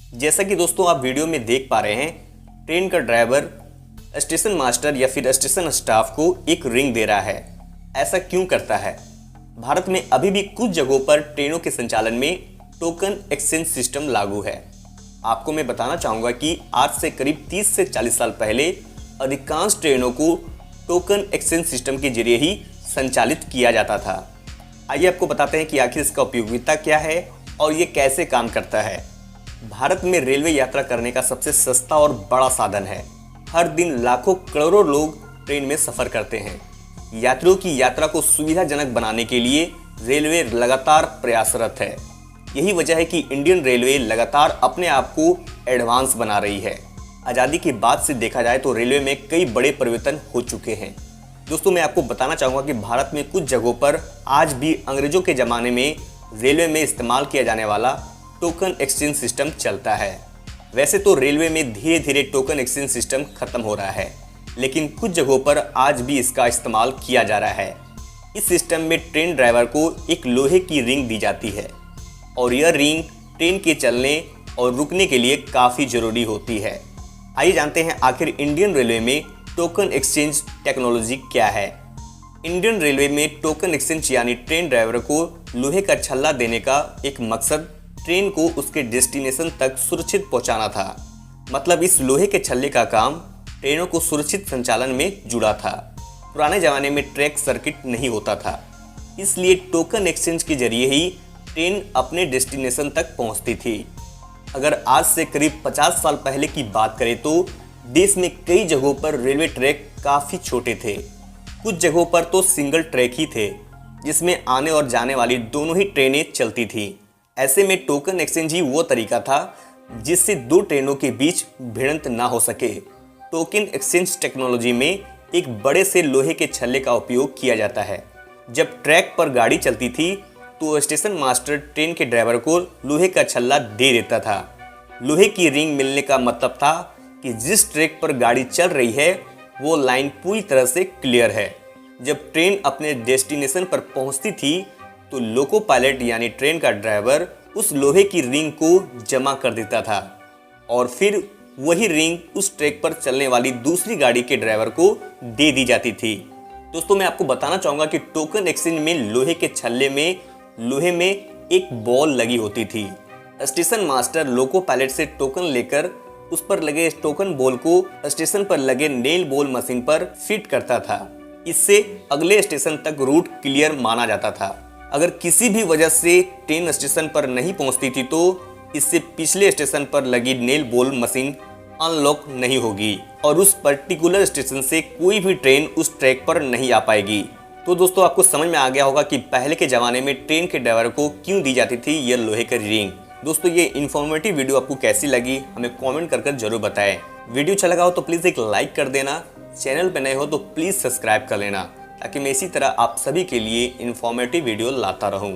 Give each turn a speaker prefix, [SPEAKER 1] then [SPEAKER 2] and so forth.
[SPEAKER 1] जैसा कि दोस्तों आप वीडियो में देख पा रहे हैं, ट्रेन का ड्राइवर स्टेशन मास्टर या फिर स्टेशन स्टाफ को एक रिंग दे रहा है। ऐसा क्यों करता है? भारत में अभी भी कुछ जगहों पर ट्रेनों के संचालन में टोकन एक्सचेंज सिस्टम लागू है। आपको मैं बताना चाहूँगा कि आज से करीब 30 से 40 साल पहले अधिकांश ट्रेनों को टोकन एक्सचेंज सिस्टम के जरिए ही संचालित किया जाता था। आइए आपको बताते हैं कि आखिर इसका उपयोगिता क्या है और ये कैसे काम करता है। भारत में रेलवे यात्रा करने का सबसे सस्ता और बड़ा साधन है। हर दिन लाखों करोड़ों लोग ट्रेन में सफ़र करते हैं। यात्रियों की यात्रा को सुविधाजनक बनाने के लिए रेलवे लगातार प्रयासरत है। यही वजह है कि इंडियन रेलवे लगातार अपने आप को एडवांस बना रही है। आज़ादी के बाद से देखा जाए तो रेलवे में कई बड़े परिवर्तन हो चुके हैं। दोस्तों, मैं आपको बताना चाहूँगा कि भारत में कुछ जगहों पर आज भी अंग्रेज़ों के ज़माने में रेलवे में इस्तेमाल किया जाने वाला टोकन एक्सचेंज सिस्टम चलता है। वैसे तो रेलवे में धीरे धीरे टोकन एक्सचेंज सिस्टम खत्म हो रहा है, लेकिन कुछ जगहों पर आज भी इसका इस्तेमाल किया जा रहा है। इस सिस्टम में ट्रेन ड्राइवर को एक लोहे की रिंग दी जाती है और यह रिंग ट्रेन के चलने और रुकने के लिए काफ़ी ज़रूरी होती है। आइए जानते हैं आखिर इंडियन रेलवे में टोकन एक्सचेंज टेक्नोलॉजी क्या है। इंडियन रेलवे में टोकन एक्सचेंज यानी ट्रेन ड्राइवर को लोहे का छल्ला देने का एक मकसद ट्रेन को उसके डेस्टिनेशन तक सुरक्षित पहुंचाना था। मतलब इस लोहे के छल्ले का काम ट्रेनों को सुरक्षित संचालन में जुड़ा था। पुराने ज़माने में ट्रैक सर्किट नहीं होता था, इसलिए टोकन एक्सचेंज के जरिए ही ट्रेन अपने डेस्टिनेशन तक पहुंचती थी। अगर आज से करीब 50 साल पहले की बात करें तो देश में कई जगहों पर रेलवे ट्रैक काफ़ी छोटे थे। कुछ जगहों पर तो सिंगल ट्रैक ही थे, जिसमें आने और जाने वाली दोनों ही ट्रेनें चलती थी। ऐसे में टोकन एक्सचेंज ही वो तरीका था जिससे दो ट्रेनों के बीच भिड़ंत ना हो सके। टोकन एक्सचेंज टेक्नोलॉजी में एक बड़े से लोहे के छल्ले का उपयोग किया जाता है। जब ट्रैक पर गाड़ी चलती थी तो स्टेशन मास्टर ट्रेन के ड्राइवर को लोहे का छल्ला दे देता था। लोहे की रिंग मिलने का मतलब था कि जिस ट्रैक पर गाड़ी चल रही है वो लाइन पूरी तरह से क्लियर है। जब ट्रेन अपने डेस्टिनेशन पर पहुंचती थी तो लोको पायलट यानी ट्रेन का ड्राइवर उस लोहे की रिंग को जमा कर देता था और फिर वही रिंग उस ट्रैक पर चलने वाली दूसरी गाड़ी के ड्राइवर को दे दी जाती थी। दोस्तों, मैं आपको बताना चाहूँगा कि टोकन एक्सचेंज में लोहे के छल्ले में लोहे में एक बॉल लगी होती थी। स्टेशन मास्टर लोको पायलट से टोकन लेकर उस पर लगे टोकन बॉल को स्टेशन पर लगे नेल बॉल मशीन पर फिट करता था। इससे अगले स्टेशन तक रूट क्लियर माना जाता था। अगर किसी भी वजह से ट्रेन स्टेशन पर नहीं पहुंचती थी तो इससे पिछले स्टेशन पर लगी नेल बॉल मशीन अनलॉक नहीं होगी और उस पर्टिकुलर स्टेशन से कोई भी ट्रेन उस ट्रैक पर नहीं आ पाएगी। तो दोस्तों, आपको समझ में आ गया होगा कि पहले के ज़माने में ट्रेन के ड्राइवर को क्यों दी जाती थी यह लोहे की रिंग। दोस्तों, ये इन्फॉर्मेटिव वीडियो आपको कैसी लगी हमें कमेंट कर जरूर बताएं। वीडियो अच्छा लगा हो तो प्लीज़ एक लाइक कर देना। चैनल पर नए हो तो प्लीज़ सब्सक्राइब कर लेना ताकि मैं इसी तरह आप सभी के लिए इन्फॉर्मेटिव वीडियो लाता रहूँ।